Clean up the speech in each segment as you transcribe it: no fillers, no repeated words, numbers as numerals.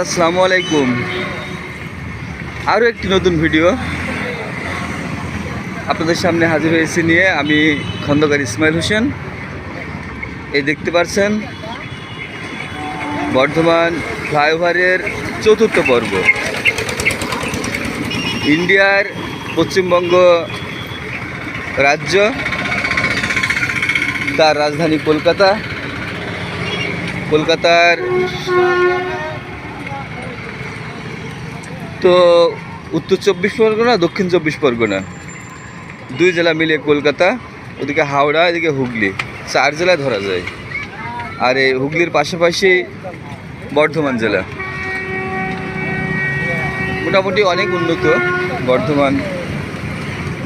আসসালামু আলাইকুম। আরও একটি নতুন ভিডিও আপনাদের সামনে হাজির হয়েছি নিয়ে আমি খন্দকার ইসমাইল হোসেন। এই দেখতে পাচ্ছেন বর্ধমান ফ্লাইওভারের চতুর্থ পর্ব। ইন্ডিয়ার পশ্চিমবঙ্গ রাজ্য, তার রাজধানী কলকাতা। কলকাতার তো উত্তর 24 পরগনা, দক্ষিণ 24 পরগনা, দুই জেলা মিলে কলকাতা। ওদিকে হাওড়া, এদিকে হুগলি, 4 জেলায় ধরা যায়। আর এই হুগলির পাশাপাশি বর্ধমান জেলা। মোটামুটি অনেক উন্নত বর্ধমান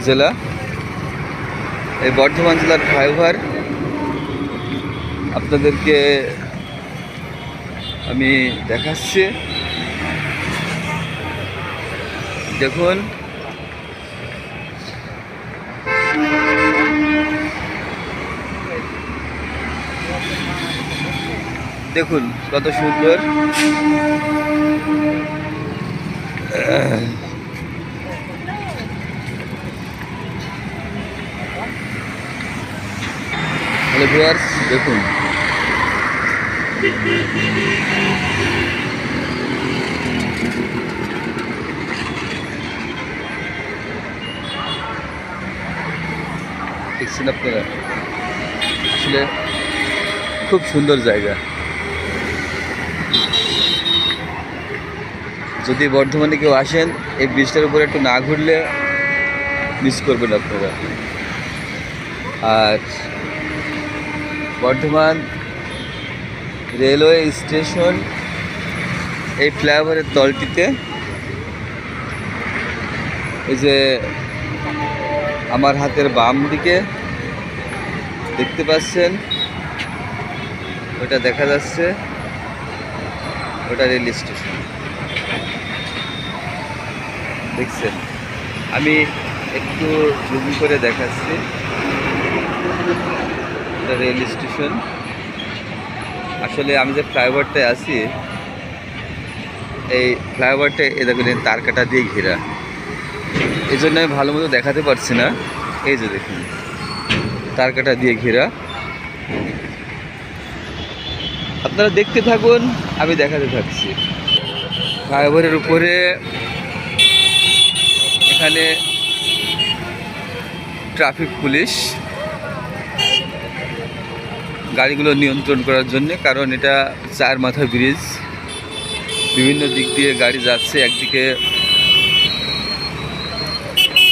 জেলা। এই বর্ধমান জেলার ফ্লাইওভার আপনাদেরকে আমি দেখাচ্ছি। দেখুন, দেখুন কত সুন্দর। হ্যালো ভিউয়ার্স, দেখুন দেখছেন আপনারা, আসলে খুব সুন্দর জায়গা। যদি বর্ধমানে কেউ আসেন, এই ব্রিজটার উপরে একটু না ঘুরলে মিস করবেন আপনারা। আর বর্ধমান রেলওয়ে স্টেশন এই ফ্লাইওভারের তলটিতে, এই যে আমার হাতের বাম দিকে দেখতে পাচ্ছেন, ওটা দেখা যাচ্ছে, ওটা রেল স্টেশন। দেখছেন, আমি একটু জুম করে দেখাচ্ছি। এটা রেল স্টেশন। আসলে আমি যে ফ্লাইওভারটায় আছি, এই ফ্লাইওভারটা এ দেখুন তার কাটা দিয়ে ঘেরা, এই জন্য আমি ভালো মতো দেখাতে পারছি না। এই যে দেখুন, তার কাটা দিয়ে ঘেরা। আপনারা দেখতে থাকুন, আমি দেখাতে থাকছি। ফ্লাইওভারের উপরে এখানে ট্রাফিক পুলিশ গাড়িগুলো নিয়ন্ত্রণ করার জন্য, কারণ এটা 4 মাথা ব্রিজ, বিভিন্ন দিক দিয়ে গাড়ি যাচ্ছে। একদিকে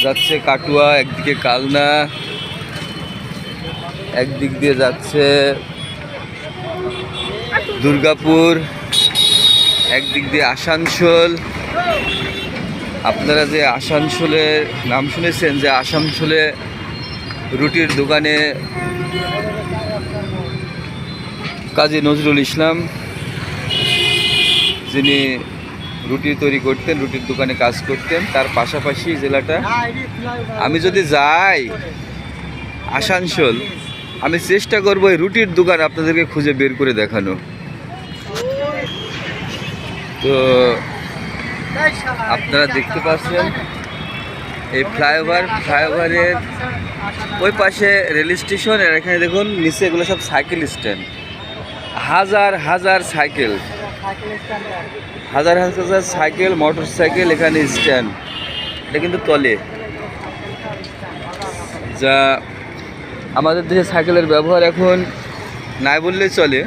যাচ্ছে কাটুয়া, একদিকে কালনা, একদিক দিয়ে যাচ্ছে দুর্গাপুর, একদিক দিয়ে আসানসোল। আপনারা যে আসানসোলের নাম শুনেছেন, যে আসানসোলে রুটির দোকানে কাজী নজরুল ইসলাম, যিনি রুটি তৈরি করতেন, রুটির দোকানে কাজ করতেন, তার পাশাপাশি জেলাটা। আমি যদি যাই আসানসোল, আমি চেষ্টা করবো এই রুটির দোকান আপনাদেরকে খুঁজে বের করে দেখানো। তো আপনারা দেখতে পাচ্ছেন এই ফ্লাইওভারের ওই পাশে রেল স্টেশন। আর এখানে দেখুন নিচে এগুলো সব সাইকেল স্ট্যান্ড। হাজার হাজার সাইকেল, হাজার হাজার সাইকেল, মোটর সাইকেল এখানে স্ট্যান্ড। এটা কিন্তু তলে, যা আমাদের দেশে সাইকেলের ব্যবহার এখন নাই বললেই চলে,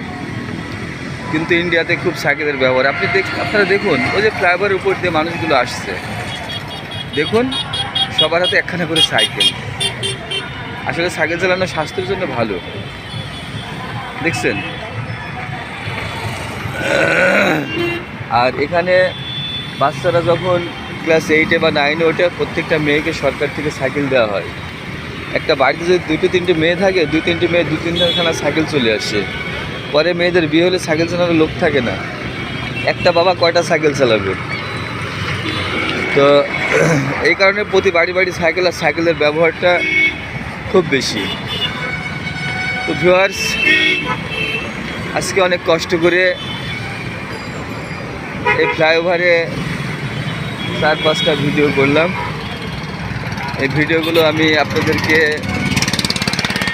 কিন্তু ইন্ডিয়াতে খুব সাইকেলের ব্যবহার। আপনারা দেখুন, ওই যে ফ্লাইওভারের উপর দিয়ে মানুষগুলো আসছে, দেখুন সবার হাতে একখানা করে সাইকেল। আসলে সাইকেল চালানো স্বাস্থ্যের জন্য ভালো, দেখছেন। আর এখানে বাচ্চারা যখন ক্লাস 8-এ বা 9-এ ওঠে, প্রত্যেকটা মেয়েকে সরকার থেকে সাইকেল দেওয়া হয়। একটা বাড়িতে যদি 2-3টে মেয়ে থাকে, 2-3টে মেয়ে 2-3খানা সাইকেল চলে আসে। পরে মেয়েদের বিয়ে হলে সাইকেল চালানোর লোক থাকে না, একটা বাবা কয়টা সাইকেল চালাবে। তো এই কারণে প্রতি বাড়ি বাড়ি সাইকেল, আর সাইকেলের ব্যবহারটা খুব বেশি। তো ভিউয়ার্স, আজকে অনেক কষ্ট করে এই ফ্লাইওভারে 4-5টা ভিডিও করলাম। এই ভিডিওগুলো আমি আপনাদেরকে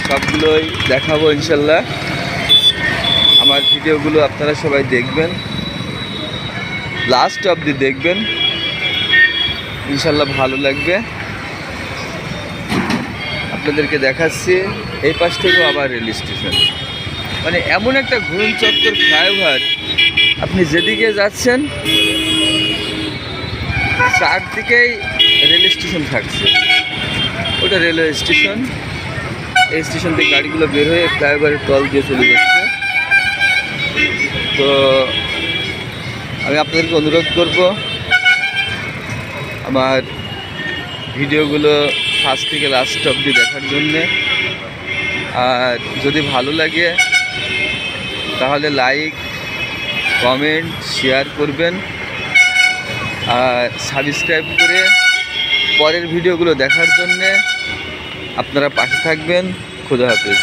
সবগুলোই দেখাবো ইনশাল্লাহ। আমার ভিডিওগুলো আপনারা সবাই দেখবেন, লাস্ট অবধি দেখবেন, ইনশাল্লাহ ভালো লাগবে। আপনাদেরকে দেখাচ্ছি এই পাশ থেকেও আবার রেল স্টেশন, মানে এমন একটা ঘুরন চক্কর ফ্লাইওভার, আপনি যেদিকে যাচ্ছেন চারদিকেই রেল স্টেশন থাকছে। ওটা রেলওয়ে স্টেশন, এই স্টেশন থেকে গাড়িগুলো বের হয়ে ফ্লাইওভারের তল দিয়ে চলে যাচ্ছে। তো আমি আপনাদেরকে অনুরোধ করব আমার ভিডিওগুলো ফার্স্ট থেকে লাস্ট অবধি দেখার জন্যে। আর যদি ভালো লাগে তাহলে লাইক, কমেন্ট, শেয়ার করবেন আর সাবস্ক্রাইব করে পরের ভিডিওগুলো দেখার জন্যে আপনারা পাশে থাকবেন। খুদা হাফেজ।